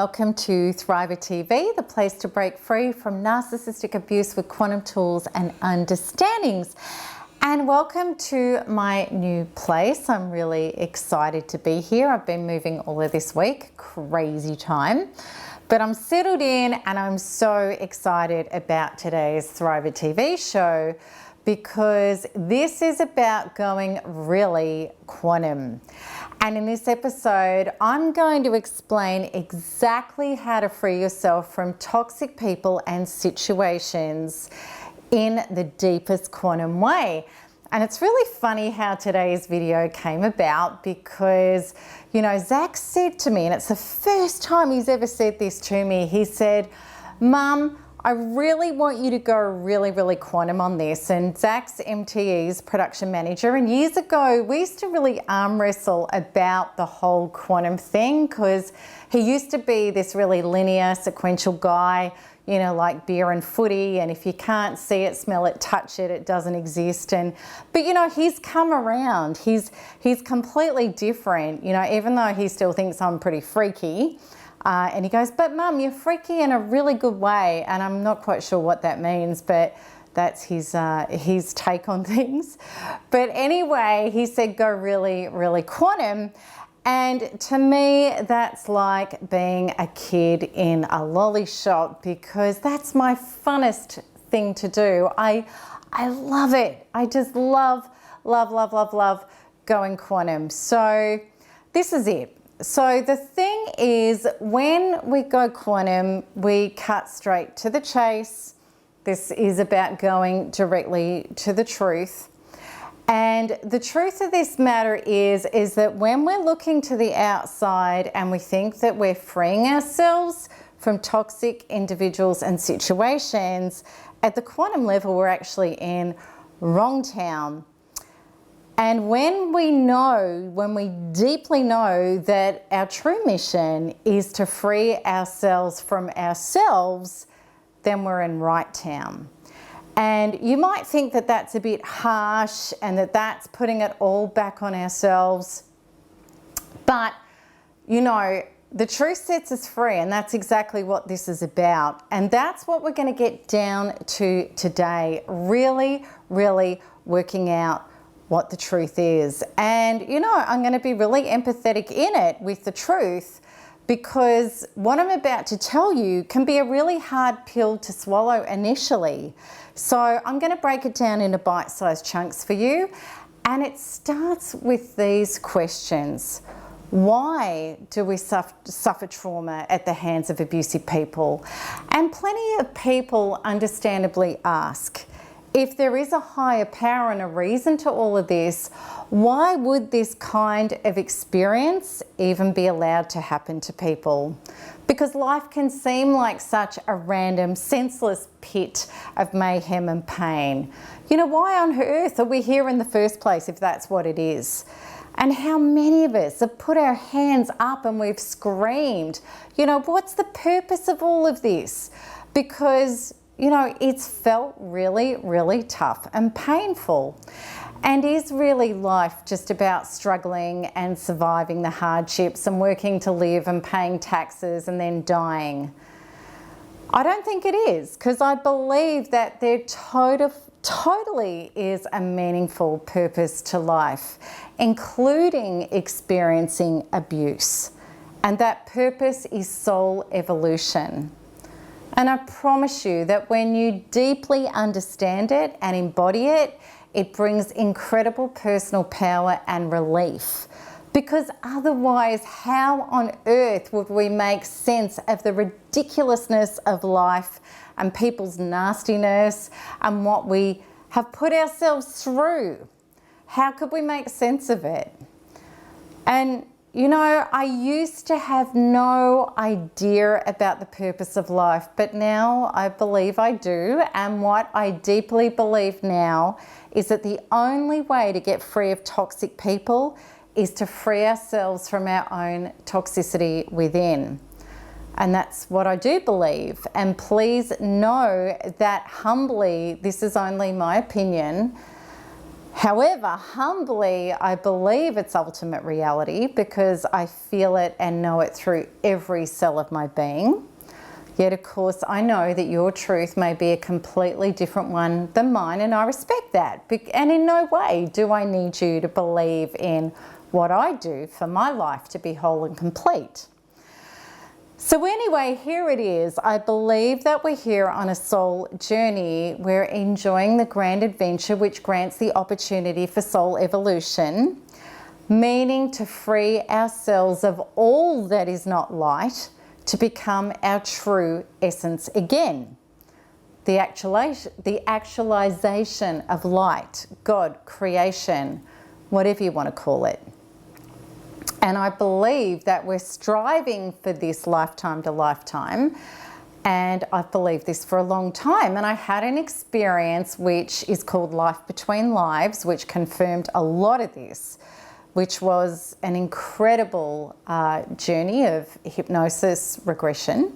welcome to Thriver TV, the place to break free from narcissistic abuse with quantum tools and understandings. And welcome to my new place. I'm really excited to be here. I've been moving all of this week, crazy time. But I'm settled in and I'm so excited about today's Thriver TV show because this is about going really quantum. And in this episode, I'm going to explain exactly how to free yourself from toxic people and situations in the deepest quantum way. And it's really funny how today's video came about because, you know, Zach said to me, and it's the first time he's ever said this to me, he said, "Mum, I really want you to go really quantum on this." And Zach's MTE's production manager, and years ago we used to really arm wrestle about the whole quantum thing because he used to be this really linear, sequential guy, you know, like beer and footy, and if you can't see it, smell it, touch it, it doesn't exist. But you know, he's come around. He's completely different, you know, even though he still thinks I'm pretty freaky. And he goes, "But Mum, you're freaky in a really good way." And I'm not quite sure what that means, but that's his take on things. But anyway, he said, "Go really quantum." And to me, that's like being a kid in a lolly shop because that's my funnest thing to do. I love it. I just love going quantum. So this is it. So the thing is, when we go quantum, we cut straight to the chase. This is about going directly to the truth. And the truth of this matter is that when we're looking to the outside and we think that we're freeing ourselves from toxic individuals and situations, at the quantum level, we're actually in wrong town. And when we deeply know that our true mission is to free ourselves from ourselves, then we're in right town. And you might think that that's a bit harsh and that that's putting it all back on ourselves. But, you know, the truth sets us free, and that's exactly what this is about. And that's what we're going to get down to today, really working out what the truth is. And, you know, I'm going to be really empathetic in it with the truth because what I'm about to tell you can be a really hard pill to swallow initially. So I'm going to break it down into bite-sized chunks for you. And it starts with these questions. Why do we suffer trauma at the hands of abusive people? And plenty of people understandably ask, if there is a higher power and a reason to all of this, why would this kind of experience even be allowed to happen to people? Because life can seem like such a random, senseless pit of mayhem and pain. You know, why on earth are we here in the first place if that's what it is? And how many of us have put our hands up and we've screamed, you know, what's the purpose of all of this? Because, you know, it's felt really tough and painful. And is really life just about struggling and surviving the hardships and working to live and paying taxes and then dying? I don't think it is, because I believe that there totally is a meaningful purpose to life, including experiencing abuse. And that purpose is soul evolution. And I promise you that when you deeply understand it and embody it, it brings incredible personal power and relief. Because otherwise, how on earth would we make sense of the ridiculousness of life and people's nastiness and what we have put ourselves through? How could we make sense of it? And you know, I used to have no idea about the purpose of life, but now I believe I do. And what I deeply believe now is that the only way to get free of toxic people is to free ourselves from our own toxicity within. And that's what I do believe. And please know that humbly, this is only my opinion. However, humbly, I believe it's ultimate reality because I feel it and know it through every cell of my being. Yet, of course, I know that your truth may be a completely different one than mine, and I respect that. And in no way do I need you to believe in what I do for my life to be whole and complete. So anyway, here it is. I believe that we're here on a soul journey. We're enjoying the grand adventure, which grants the opportunity for soul evolution, meaning to free ourselves of all that is not light, to become our true essence again. The actualization of light, God, creation, whatever you want to call it. And I believe that we're striving for this lifetime to lifetime. And I've believed this for a long time. And I had an experience which is called Life Between Lives, which confirmed a lot of this, which was an incredible journey of hypnosis regression,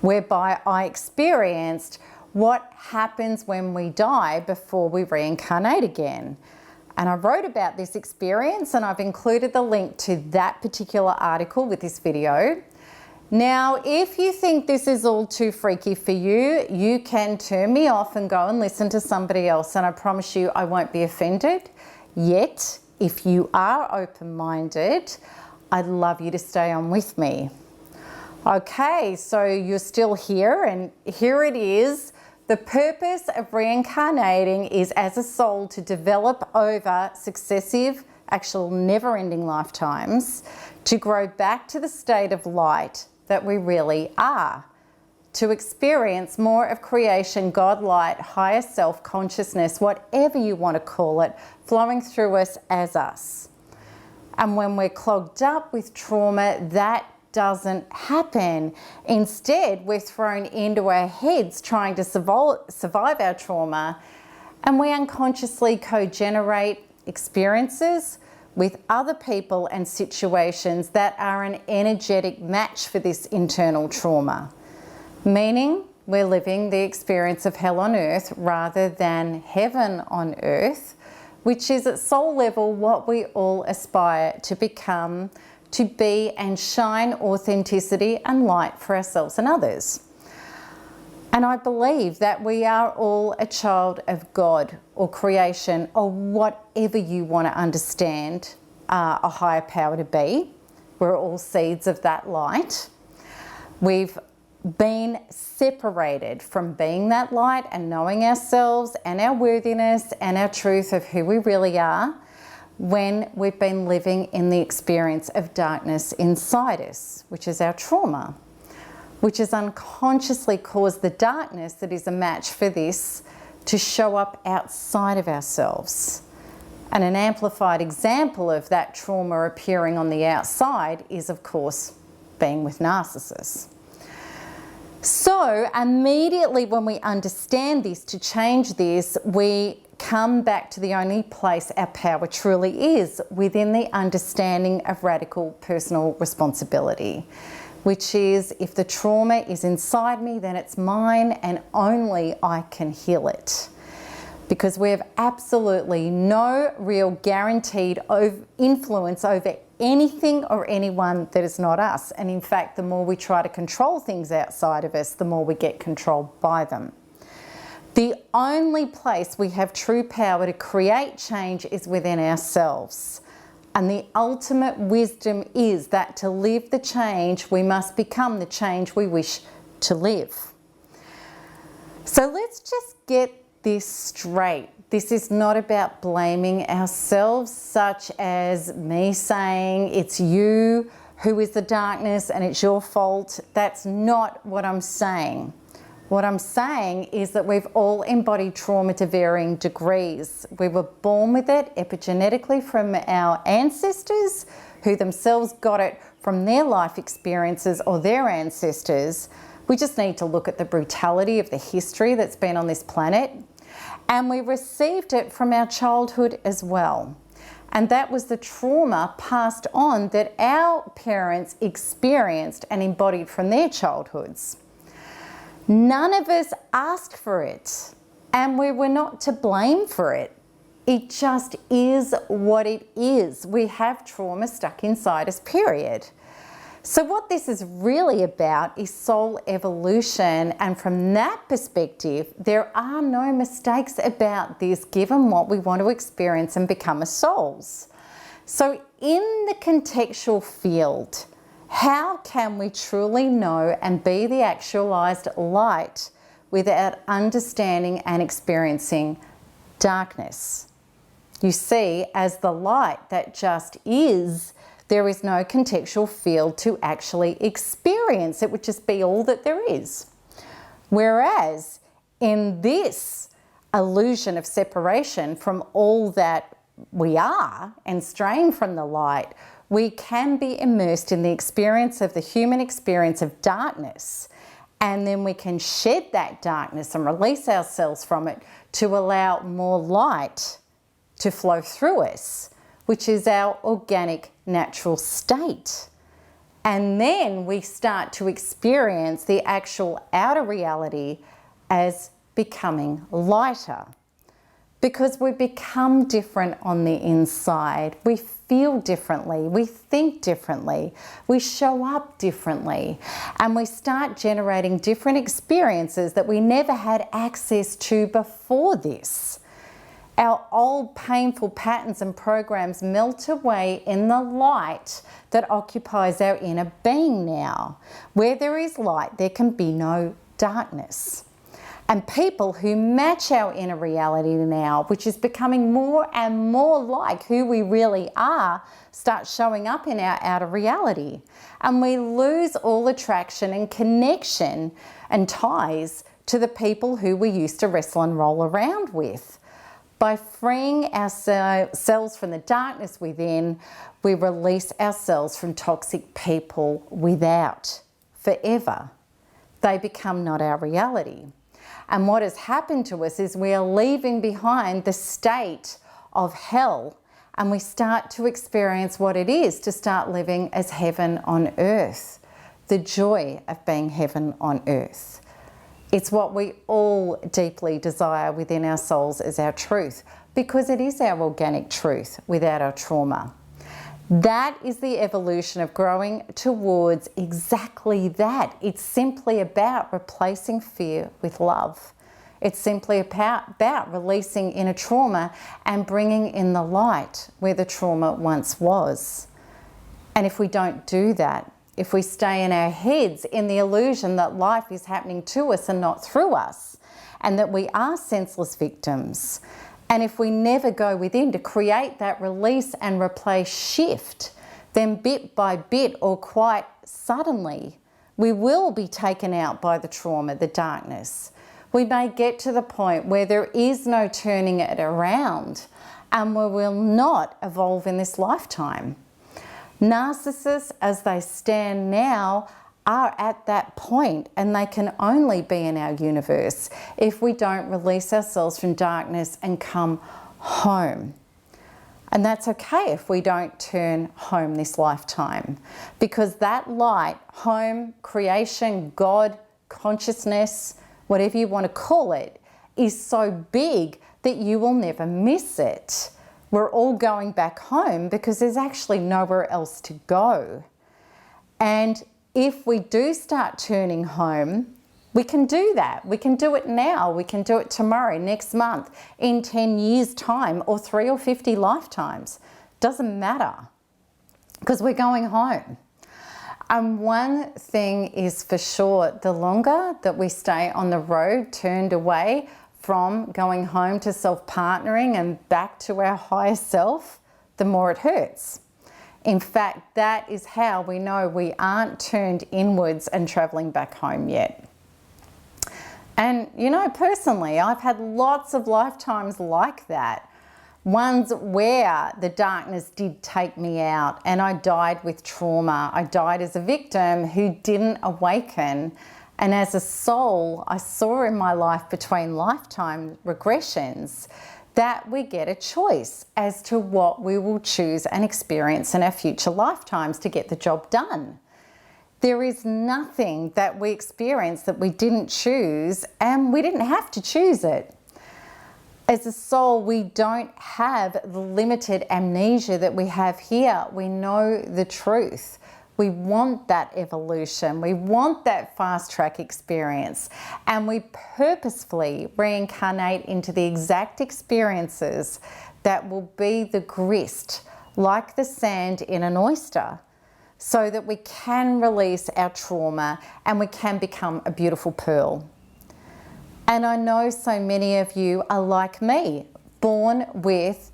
whereby I experienced what happens when we die before we reincarnate again. And I wrote about this experience, and I've included the link to that particular article with this video. Now, if you think this is all too freaky for you, you can turn me off and go and listen to somebody else, and I promise you I won't be offended. Yet, if you are open-minded, I'd love you to stay on with me. Okay, so you're still here, and here it is. The purpose of reincarnating is as a soul to develop over successive, actual never-ending lifetimes, to grow back to the state of light that we really are, to experience more of creation, God light, higher self-consciousness, whatever you want to call it, flowing through us as us. And when we're clogged up with trauma, that doesn't happen. Instead, we're thrown into our heads trying to survive our trauma, and we unconsciously co-generate experiences with other people and situations that are an energetic match for this internal trauma. Meaning, we're living the experience of hell on earth rather than heaven on earth, which is at soul level what we all aspire to become, to be and shine authenticity and light for ourselves and others. And I believe that we are all a child of God or creation or whatever you want to understand a higher power to be. We're all seeds of that light. We've been separated from being that light and knowing ourselves and our worthiness and our truth of who we really are when we've been living in the experience of darkness inside us, which is our trauma, which has unconsciously caused the darkness that is a match for this to show up outside of ourselves. And an amplified example of that trauma appearing on the outside is, of course, being with narcissists. So immediately when we understand this, to change this, we come back to the only place our power truly is, within the understanding of radical personal responsibility, which is if the trauma is inside me, then it's mine and only I can heal it. Because we have absolutely no real guaranteed influence over anything or anyone that is not us. And in fact, the more we try to control things outside of us, the more we get controlled by them. The only place we have true power to create change is within ourselves. And the ultimate wisdom is that to live the change, we must become the change we wish to live. So let's just get this straight. This is not about blaming ourselves, such as me saying it's you who is the darkness and it's your fault. That's not what I'm saying. What I'm saying is that we've all embodied trauma to varying degrees. We were born with it epigenetically from our ancestors, who themselves got it from their life experiences or their ancestors. We just need to look at the brutality of the history that's been on this planet. And we received it from our childhood as well. And that was the trauma passed on that our parents experienced and embodied from their childhoods. None of us asked for it, and we were not to blame for it. It just is what it is. We have trauma stuck inside us, period. So what this is really about is soul evolution, and from that perspective, there are no mistakes about this given what we want to experience and become as souls. So in the contextual field, how can we truly know and be the actualized light without understanding and experiencing darkness? You see, as the light that just is, there is no contextual field to actually experience. It would just be all that there is. Whereas in this illusion of separation from all that we are and straying from the light, we can be immersed in the experience of the human experience of darkness. And then we can shed that darkness and release ourselves from it to allow more light to flow through us, which is our organic natural state. And then we start to experience the actual outer reality as becoming lighter, because we become different on the inside. We feel differently, we think differently, we show up differently, and we start generating different experiences that we never had access to before this. Our old painful patterns and programs melt away in the light that occupies our inner being now. Where there is light, there can be no darkness. And people who match our inner reality now, which is becoming more and more like who we really are, start showing up in our outer reality. And we lose all attraction and connection and ties to the people who we used to wrestle and roll around with. By freeing ourselves from the darkness within, we release ourselves from toxic people without forever. They become not our reality. And what has happened to us is we are leaving behind the state of hell, and we start to experience what it is to start living as heaven on earth, the joy of being heaven on earth. It's what we all deeply desire within our souls as our truth, because it is our organic truth without our trauma. That is the evolution of growing towards exactly that. It's simply about replacing fear with love. It's simply about releasing inner trauma and bringing in the light where the trauma once was. And if we don't do that, if we stay in our heads in the illusion that life is happening to us and not through us, and that we are senseless victims, and if we never go within to create that release and replace shift, then bit by bit or quite suddenly, we will be taken out by the trauma, the darkness. We may get to the point where there is no turning it around, and we will not evolve in this lifetime. Narcissists, as they stand now, are at that point, and they can only be in our universe if we don't release ourselves from darkness and come home. And that's okay if we don't turn home this lifetime, because that light, home, creation, God, consciousness, whatever you want to call it, is so big that you will never miss it. We're all going back home because there's actually nowhere else to go. And if we do start turning home, we can do that. We can do it now. We can do it tomorrow, next month, in 10 years' time, or 3 or 50 lifetimes. Doesn't matter, because we're going home. And one thing is for sure, the longer that we stay on the road, turned away from going home to self-partnering and back to our higher self, the more it hurts. In fact, that is how we know we aren't turned inwards and traveling back home yet. And you know, personally, I've had lots of lifetimes like that. Ones where the darkness did take me out and I died with trauma. I died as a victim who didn't awaken. And as a soul, I saw in my life between lifetime regressions that we get a choice as to what we will choose and experience in our future lifetimes to get the job done. There is nothing that we experience that we didn't choose, and we didn't have to choose it. As a soul, we don't have the limited amnesia that we have here. We know the truth. We want that evolution. We want that fast track experience. And we purposefully reincarnate into the exact experiences that will be the grist, like the sand in an oyster, so that we can release our trauma and we can become a beautiful pearl. And I know so many of you are like me, born with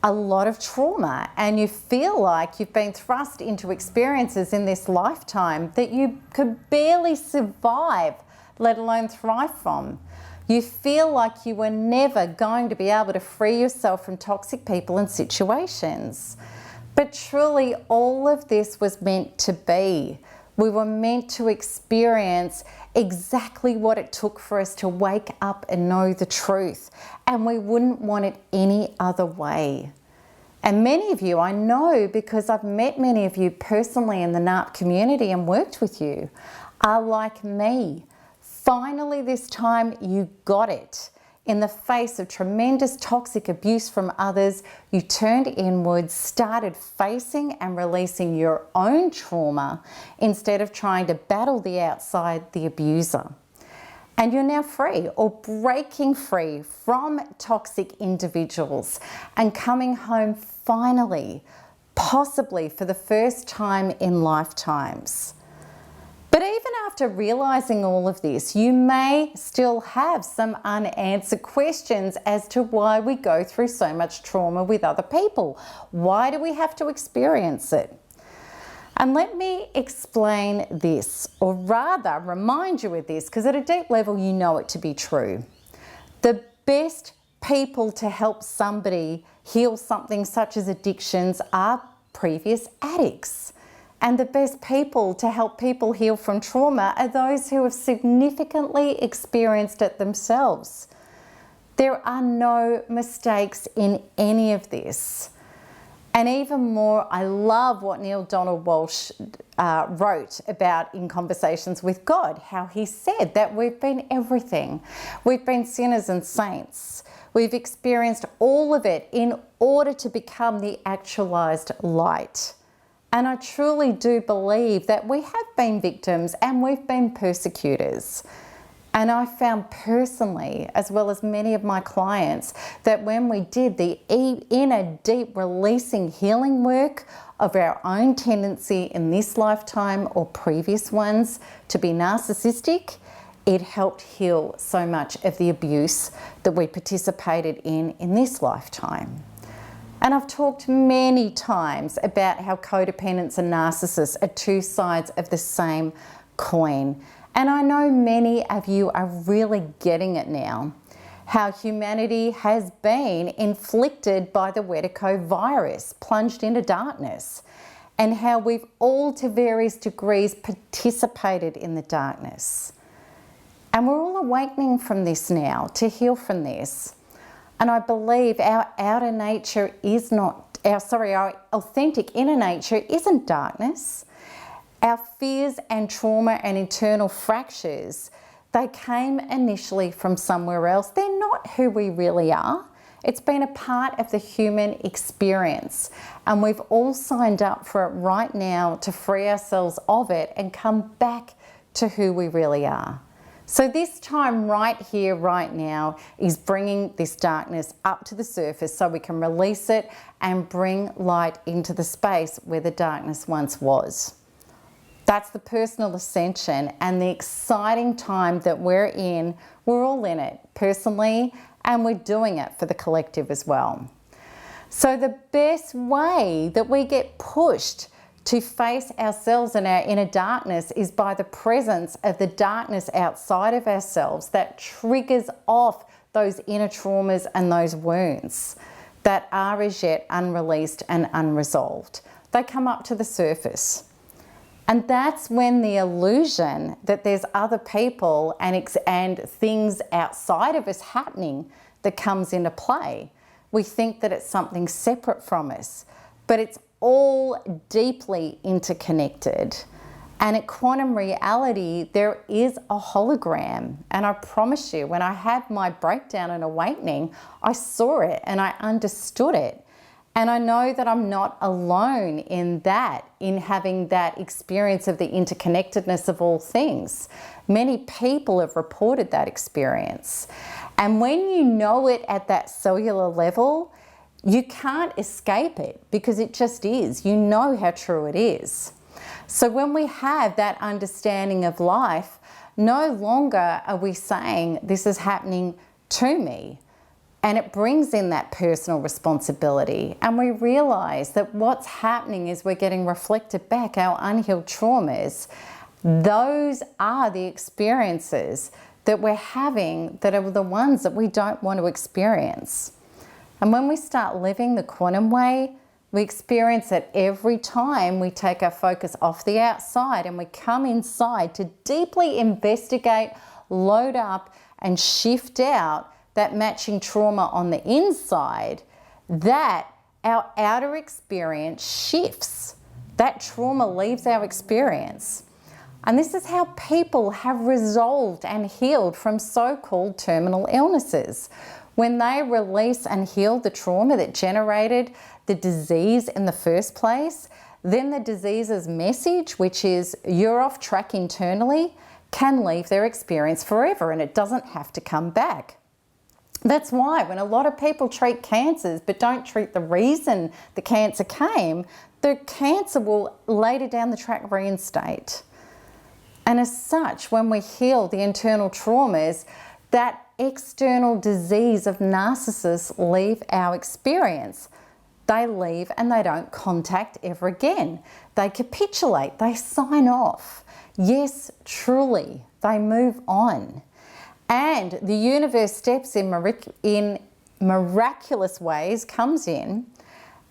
a lot of trauma, and you feel like you've been thrust into experiences in this lifetime that you could barely survive, let alone thrive from. You feel like you were never going to be able to free yourself from toxic people and situations. But truly, all of this was meant to be. We were meant to experience exactly what it took for us to wake up and know the truth. And we wouldn't want it any other way. And many of you, I know because I've met many of you personally in the NARP community and worked with you, are like me. Finally, this time you got it. In the face of tremendous toxic abuse from others, you turned inwards, started facing and releasing your own trauma instead of trying to battle the outside, the abuser. And you're now free, or breaking free from toxic individuals and coming home finally, possibly for the first time in lifetimes. But even after realizing all of this, you may still have some unanswered questions as to why we go through so much trauma with other people. Why do we have to experience it? And let me explain this, or rather remind you of this, because at a deep level you know it to be true. The best people to help somebody heal something such as addictions are previous addicts. And the best people to help people heal from trauma are those who have significantly experienced it themselves. There are no mistakes in any of this. And even more, I love what Neil Donald Walsh wrote about in Conversations with God, how he said that we've been everything. We've been sinners and saints. We've experienced all of it in order to become the actualized light. And I truly do believe that we have been victims and we've been persecutors. And I found personally, as well as many of my clients, that when we did the inner deep releasing healing work of our own tendency in this lifetime or previous ones to be narcissistic, it helped heal so much of the abuse that we participated in this lifetime. And I've talked many times about how codependents and narcissists are two sides of the same coin. And I know many of you are really getting it now, how humanity has been inflicted by the Weve virus, plunged into darkness, and how we've all to various degrees participated in the darkness. And we're all awakening from this now, to heal from this. And I believe our outer nature is not, our authentic inner nature isn't darkness. Our fears and trauma and internal fractures, they came initially from somewhere else. They're not who we really are. It's been a part of the human experience. And we've all signed up for it right now to free ourselves of it and come back to who we really are. So this time right here, right now, is bringing this darkness up to the surface so we can release it and bring light into the space where the darkness once was. That's the personal ascension and the exciting time that we're in. We're all in it personally, and we're doing it for the collective as well. So the best way that we get pushed to face ourselves and our inner darkness is by the presence of the darkness outside of ourselves that triggers off those inner traumas and those wounds that are as yet unreleased and unresolved. They come up to the surface. And that's when the illusion that there's other people and things outside of us happening that comes into play. We think that it's something separate from us, but it's all deeply interconnected. And at quantum reality, there is a hologram. And I promise you, when I had my breakdown and awakening, I saw it and I understood it. And I know that I'm not alone in that, in having that experience of the interconnectedness of all things. Many people have reported that experience. And when you know it at that cellular level, you can't escape it because it just is. You know how true it is. So when we have that understanding of life, no longer are we saying this is happening to me. And it brings in that personal responsibility. And we realize that what's happening is we're getting reflected back our unhealed traumas. Those are the experiences that we're having that are the ones that we don't want to experience. And when we start living the quantum way, we experience it every time we take our focus off the outside and we come inside to deeply investigate, load up, and shift out that matching trauma on the inside, that our outer experience shifts. That trauma leaves our experience. And this is how people have resolved and healed from so-called terminal illnesses. When they release and heal the trauma that generated the disease in the first place, then the disease's message, which is you're off track internally, can leave their experience forever and it doesn't have to come back. That's why when a lot of people treat cancers but don't treat the reason the cancer came, the cancer will later down the track reinstate. And as such, when we heal the internal traumas, that external disease of narcissists leave our experience. They leave and they don't contact ever again. They capitulate, they sign off. Yes, truly, they move on. And the universe steps in miraculous ways, comes in,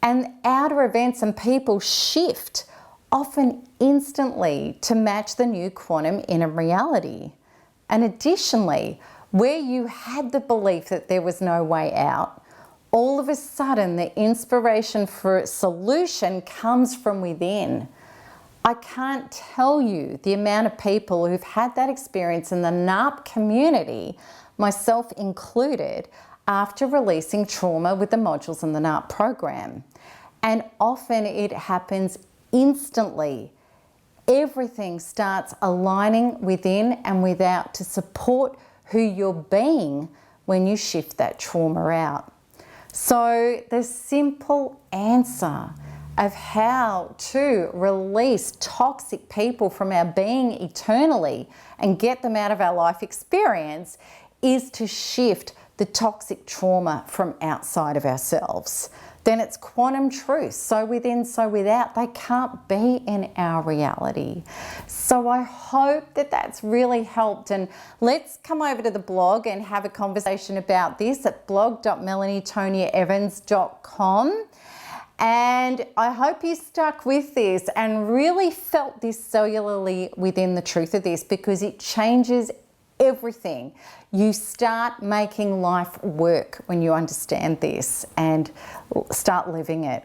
and outer events and people shift, often instantly, to match the new quantum inner reality. And additionally, where you had the belief that there was no way out, all of a sudden the inspiration for a solution comes from within. I can't tell you the amount of people who've had that experience in the NARP community, myself included, after releasing trauma with the modules in the NARP program. And often it happens instantly. Everything starts aligning within and without to support who you're being when you shift that trauma out. So the simple answer of how to release toxic people from our being eternally and get them out of our life experience is to shift the toxic trauma from outside of ourselves. Then it's quantum truth. So within, so without. They can't be in our reality. So I hope that that's really helped. And let's come over to the blog and have a conversation about this at blog.melanietoniaevans.com. And I hope you stuck with this and really felt this cellularly within the truth of this, because it changes everything. You start making life work when you understand this and start living it.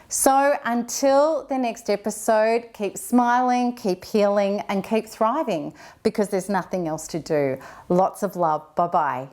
So until the next episode, keep smiling, keep healing, and keep thriving, because there's nothing else to do. Lots of love. Bye-bye.